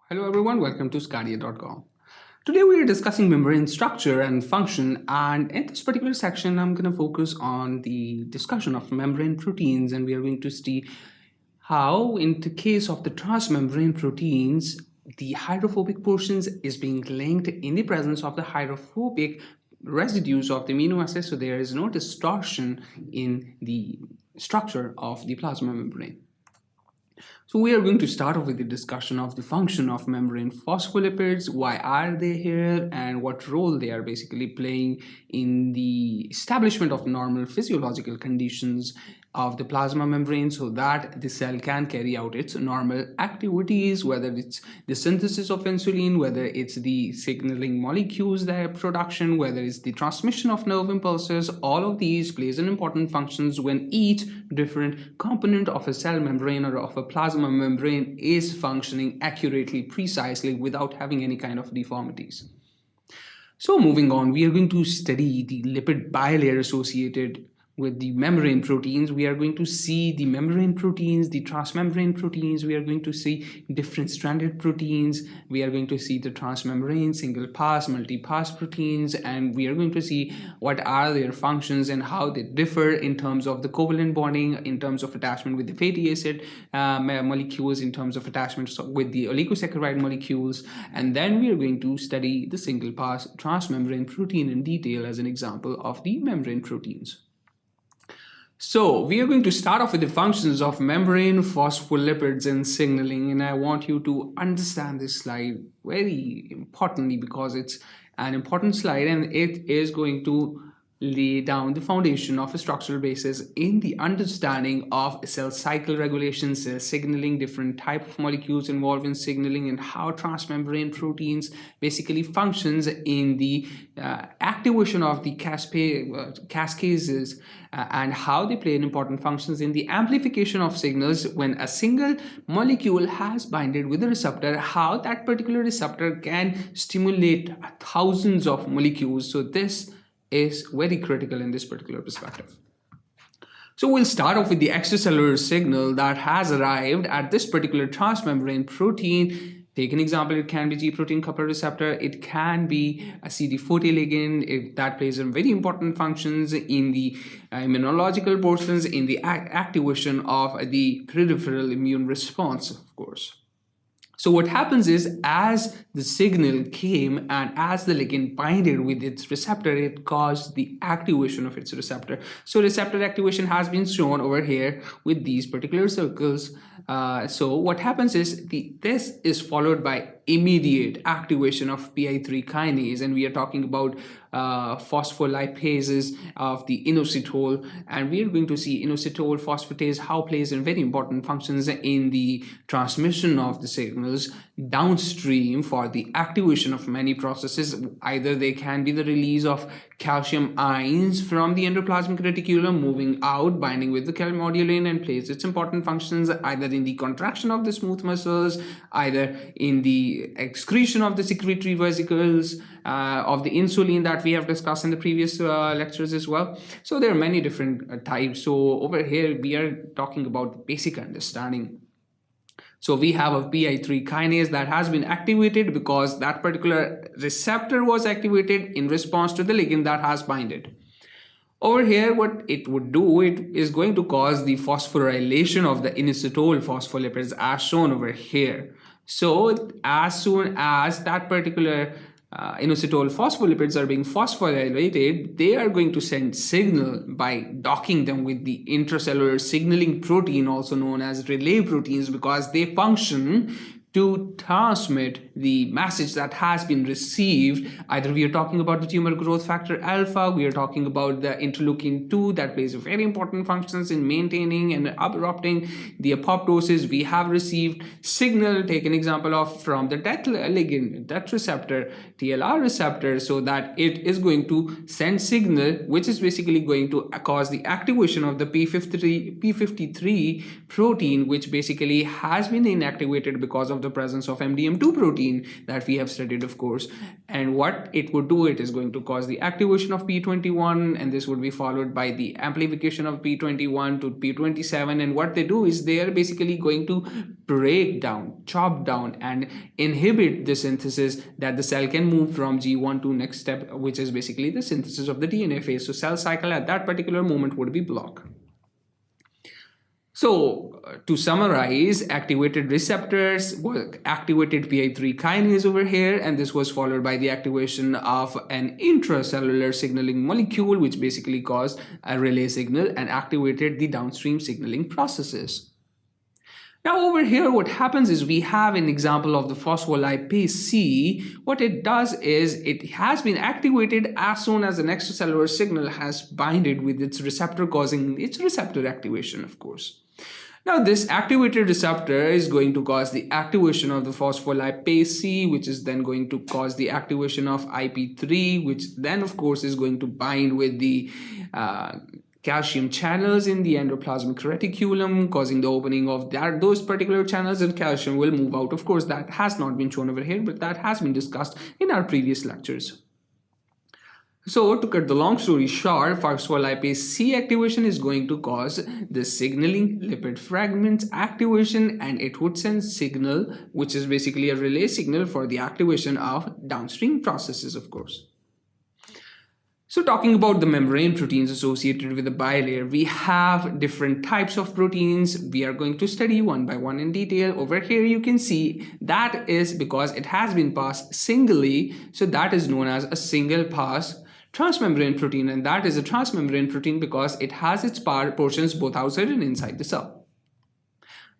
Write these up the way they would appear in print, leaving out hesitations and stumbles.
Hello everyone, welcome to sqadia.com. Today we are discussing membrane structure and function, and in this particular section I'm going to focus on the discussion of membrane proteins, and we are going to see how in the case of the transmembrane proteins the hydrophobic portions is being linked in the presence of the hydrophobic residues of the amino acids, so there is no distortion in the structure of the plasma membrane. So we are going to start off with the discussion of the function of membrane phospholipids, why are they here, and what role they are basically playing in the establishment of normal physiological conditions of the plasma membrane so that the cell can carry out its normal activities, whether it's the synthesis of insulin, whether it's the signaling molecules, their production, whether it's the transmission of nerve impulses. All of these plays an important functions when each different component of a cell membrane or of a plasma membrane is functioning accurately, precisely, without having any kind of deformities. So moving on, we are going to study the lipid bilayer associated with the membrane proteins. We are going to see the membrane proteins, the transmembrane proteins. We are going to see different stranded proteins. We are going to see the transmembrane, single pass, multi-pass proteins, and we are going to see what are their functions and how they differ in terms of the covalent bonding, in terms of attachment with the fatty acid molecules, in terms of attachment with the oligosaccharide molecules, and then we are going to study the single pass transmembrane protein in detail as an example of the membrane proteins. So we are going to start off with the functions of membrane, phospholipids, and signaling, and I want you to understand this slide very importantly because it's an important slide and it is going to lay down the foundation of a structural basis in the understanding of cell cycle regulations, cell signaling, different type of molecules involved in signaling, and how transmembrane proteins basically functions in the activation of the cascases and how they play an important functions in the amplification of signals when a single molecule has binded with a receptor, how that particular receptor can stimulate thousands of molecules. So this is very critical in this particular perspective. So we'll start off with the extracellular signal that has arrived at this particular transmembrane protein. Take an example, it can be G protein coupled receptor, it can be a CD40 ligand, that plays a very important functions in the immunological portions, in the activation of the peripheral immune response, of course. So what happens is, as the signal came and as the ligand binded with its receptor, it caused the activation of its receptor. So receptor activation has been shown over here with these particular circles. So what happens is, this is followed by immediate activation of PI3 kinase, and we are talking about phospholipases of the inositol, and we are going to see inositol phosphatase how plays in very important functions in the transmission of the signals downstream for the activation of many processes. Either they can be the release of calcium ions from the endoplasmic reticulum moving out, binding with the calmodulin, and plays its important functions either in the contraction of the smooth muscles, either in the excretion of the secretory vesicles of the insulin that we have discussed in the previous lectures as well. So there are many different types. So over here we are talking about basic understanding. So we have a PI3 kinase that has been activated because that particular receptor was activated in response to the ligand that has binded. Over here, what it would do, it is going to cause the phosphorylation of the inositol phospholipids as shown over here. So as soon as that particular inositol phospholipids are being phosphorylated, they are going to send signal by docking them with the intracellular signaling protein, also known as relay proteins, because they function to transmit the message that has been received. Either we are talking about the tumor growth factor alpha, we are talking about the interleukin 2 that plays very important functions in maintaining and abrupting the apoptosis. We have received signal, take an example of from the death ligand, death receptor, TLR receptor, so that it is going to send signal which is basically going to cause the activation of the P53 protein, which basically has been inactivated because of the presence of MDM2 protein that we have studied, of course. And what it would do, it is going to cause the activation of P21, and this would be followed by the amplification of P21 to P27. And what they do is they are basically going to break down, chop down, and inhibit the synthesis that the cell can move from G1 to next step, which is basically the synthesis of the DNA phase. So cell cycle at that particular moment would be blocked. So to summarize, activated receptors activated PI3 kinase over here, and this was followed by the activation of an intracellular signaling molecule, which basically caused a relay signal and activated the downstream signaling processes. Now over here, what happens is we have an example of the phospholipase C. What it does is it has been activated as soon as an extracellular signal has binded with its receptor, causing its receptor activation, of course. Now this activated receptor is going to cause the activation of the phospholipase C, which is then going to cause the activation of IP3, which then of course is going to bind with the calcium channels in the endoplasmic reticulum, causing the opening of those particular channels, and calcium will move out. Of course, that has not been shown over here, but that has been discussed in our previous lectures. So to cut the long story short, phospholipase C activation is going to cause the signaling lipid fragments activation, and it would send signal, which is basically a relay signal for the activation of downstream processes, of course. So talking about the membrane proteins associated with the bilayer, we have different types of proteins. We are going to study one by one in detail. Over here you can see that is because it has been passed singly, so that is known as a single pass transmembrane protein, and that is a transmembrane protein because it has its portions both outside and inside the cell.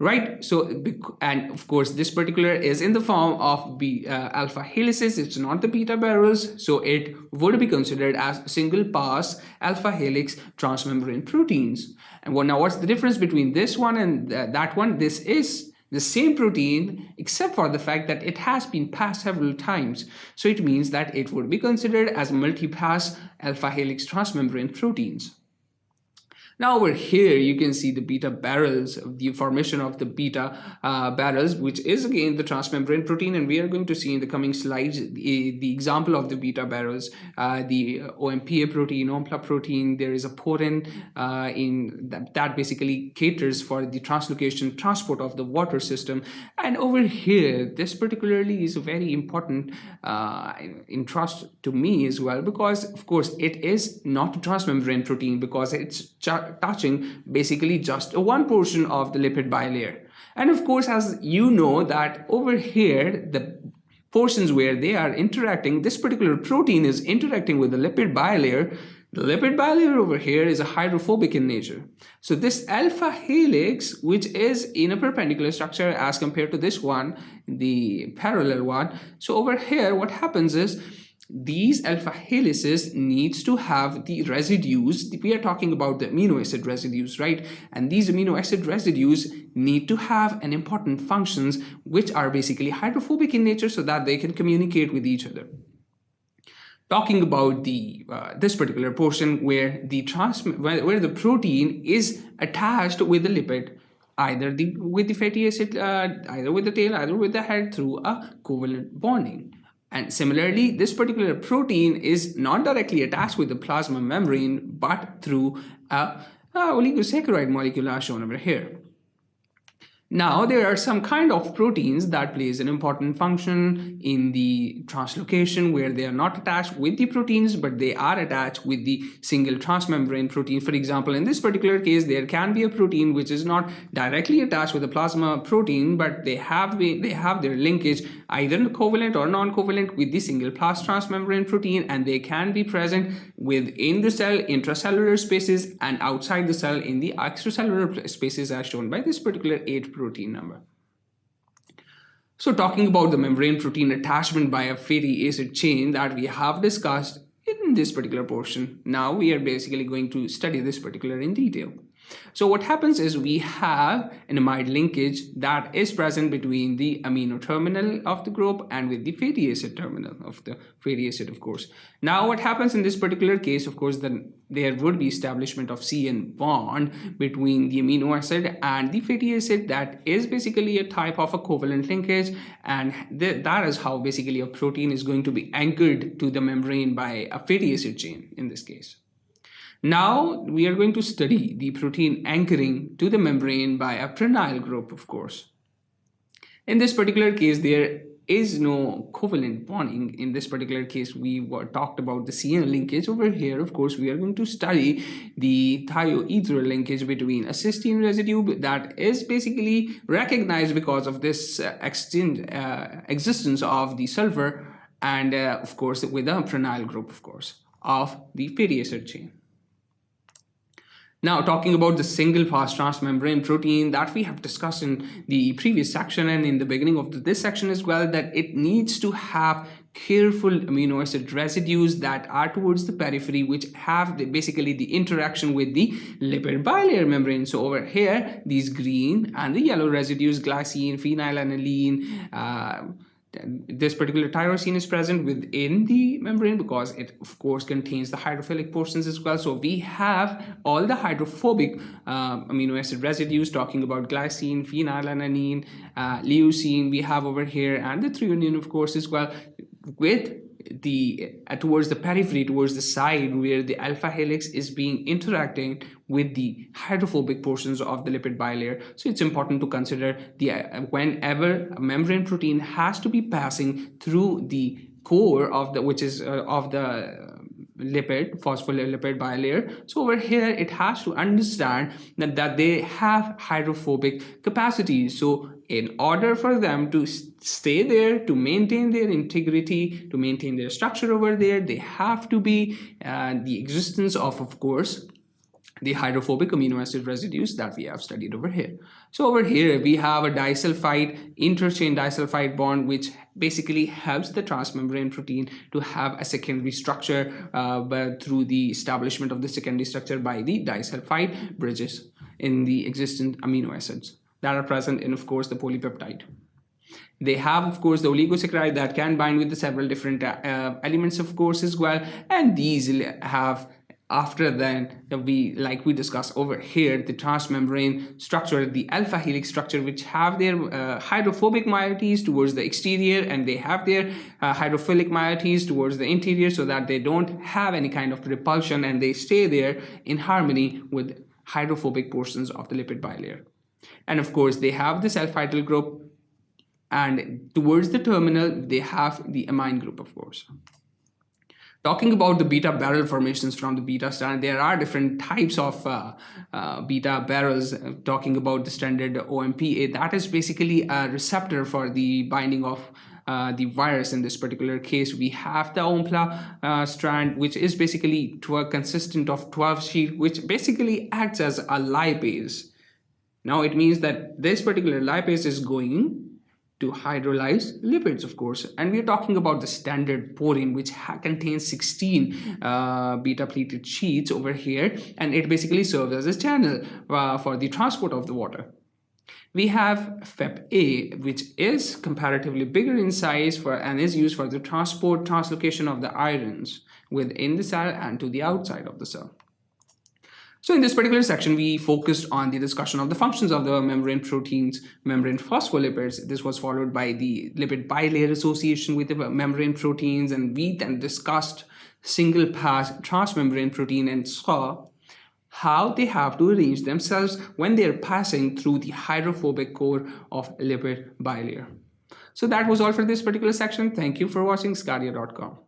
Right, so and of course this particular is in the form of alpha helices. It's not the beta barrels, so it would be considered as single pass alpha helix transmembrane proteins. And now what's the difference between this one and that one? This is the same protein except for the fact that it has been passed several times, so it means that it would be considered as multi-pass alpha helix transmembrane proteins. Now over here you can see the beta barrels, the formation of the beta barrels, which is again the transmembrane protein, and we are going to see in the coming slides the example of the beta barrels, the OMPA protein, OMPLA protein. There is a potent that basically caters for the translocation transport of the water system. And over here, this particularly is very important interest to me as well, because of course it is not a transmembrane protein because it's touching basically just one portion of the lipid bilayer. And of course, as you know that over here, the portions where they are interacting, this particular protein is interacting with the lipid bilayer. The lipid bilayer over here is a hydrophobic in nature. So this alpha helix, which is in a perpendicular structure as compared to this one, the parallel one. So over here, what happens is these alpha helices needs to have the residues. We are talking about the amino acid residues, right? And these amino acid residues need to have an important functions which are basically hydrophobic in nature so that they can communicate with each other. Talking about the this particular portion where the protein is attached with the lipid, either with the fatty acid, either with the tail, either with the head through a covalent bonding. And similarly, this particular protein is not directly attached with the plasma membrane, but through a oligosaccharide molecule as shown over here. Now, there are some kind of proteins that plays an important function in the translocation where they are not attached with the proteins, but they are attached with the single transmembrane protein. For example, in this particular case, there can be a protein which is not directly attached with the plasma protein, but they have their linkage either covalent or non-covalent with the single pass transmembrane protein, and they can be present within the cell intracellular spaces and outside the cell in the extracellular spaces as shown by this particular 8 protein number. So talking about the membrane protein attachment by a fatty acid chain that we have discussed in this particular portion, now we are basically going to study this particular in detail. So what happens is we have an amide linkage that is present between the amino terminal of the group and with the fatty acid terminal of the fatty acid, of course. Now what happens in this particular case, of course, then there would be establishment of CN bond between the amino acid and the fatty acid. That is basically a type of a covalent linkage, and that is how basically a protein is going to be anchored to the membrane by a fatty acid chain in this case. Now we are going to study the protein anchoring to the membrane by a prenyl group, of course. In this particular case, there is no covalent bonding. In this particular case, we talked about the CN linkage. Over here, of course, we are going to study the thioether linkage between a cysteine residue that is basically recognized because of this existence of the sulfur, and of course with a prenyl group, of course, of the fatty acid chain. Now, talking about the single pass transmembrane protein that we have discussed in the previous section and in the beginning of this section as well, that it needs to have careful amino acid residues that are towards the periphery, which have basically the interaction with the lipid bilayer membrane. So over here, these green and the yellow residues, glycine, phenylalanine, this particular tyrosine is present within the membrane because it of course contains the hydrophilic portions as well. So we have all the hydrophobic amino acid residues, talking about glycine, phenylalanine, leucine we have over here, and the threonine of course as well, with the towards the periphery, towards the side where the alpha helix is being interacting with the hydrophobic portions of the lipid bilayer. So it's important to consider the whenever a membrane protein has to be passing through the core of the phospholipid bilayer. So over here it has to understand that they have hydrophobic capacity. So in order for them to stay there, to maintain their integrity, to maintain their structure over there, they have to be the existence of course, the hydrophobic amino acid residues that we have studied over here. So over here we have a disulfide, interchain disulfide bond, which basically helps the transmembrane protein to have a secondary structure but through the establishment of the secondary structure by the disulfide bridges in the existing amino acids that are present in, of course, the polypeptide. They have, of course, the oligosaccharide that can bind with the several different elements, of course, as well. And these have, after then, like we discussed over here, the transmembrane structure, the alpha helix structure, which have their hydrophobic moieties towards the exterior, and they have their hydrophilic moieties towards the interior, so that they don't have any kind of repulsion and they stay there in harmony with hydrophobic portions of the lipid bilayer. And of course, they have this alphylyl group, and towards the terminal, they have the amine group, of course. Talking about the beta barrel formations from the beta strand, there are different types of beta barrels. Talking about the standard OMPA, that is basically a receptor for the binding of the virus. In this particular case, we have the OMPLA strand, which is basically consistent of 12 sheet, which basically acts as a lipase. Now it means that this particular lipase is going to hydrolyze lipids, of course, and we are talking about the standard porine, which contains 16 beta pleated sheets over here, and it basically serves as a channel for the transport of the water. We have FEP-A, which is comparatively bigger in size and is used for the translocation of the ions within the cell and to the outside of the cell. So in this particular section, we focused on the discussion of the functions of the membrane proteins, membrane phospholipids. This was followed by the lipid bilayer association with the membrane proteins, and we then discussed single pass transmembrane protein and saw how they have to arrange themselves when they are passing through the hydrophobic core of lipid bilayer. So that was all for this particular section. Thank you for watching sqadia.com.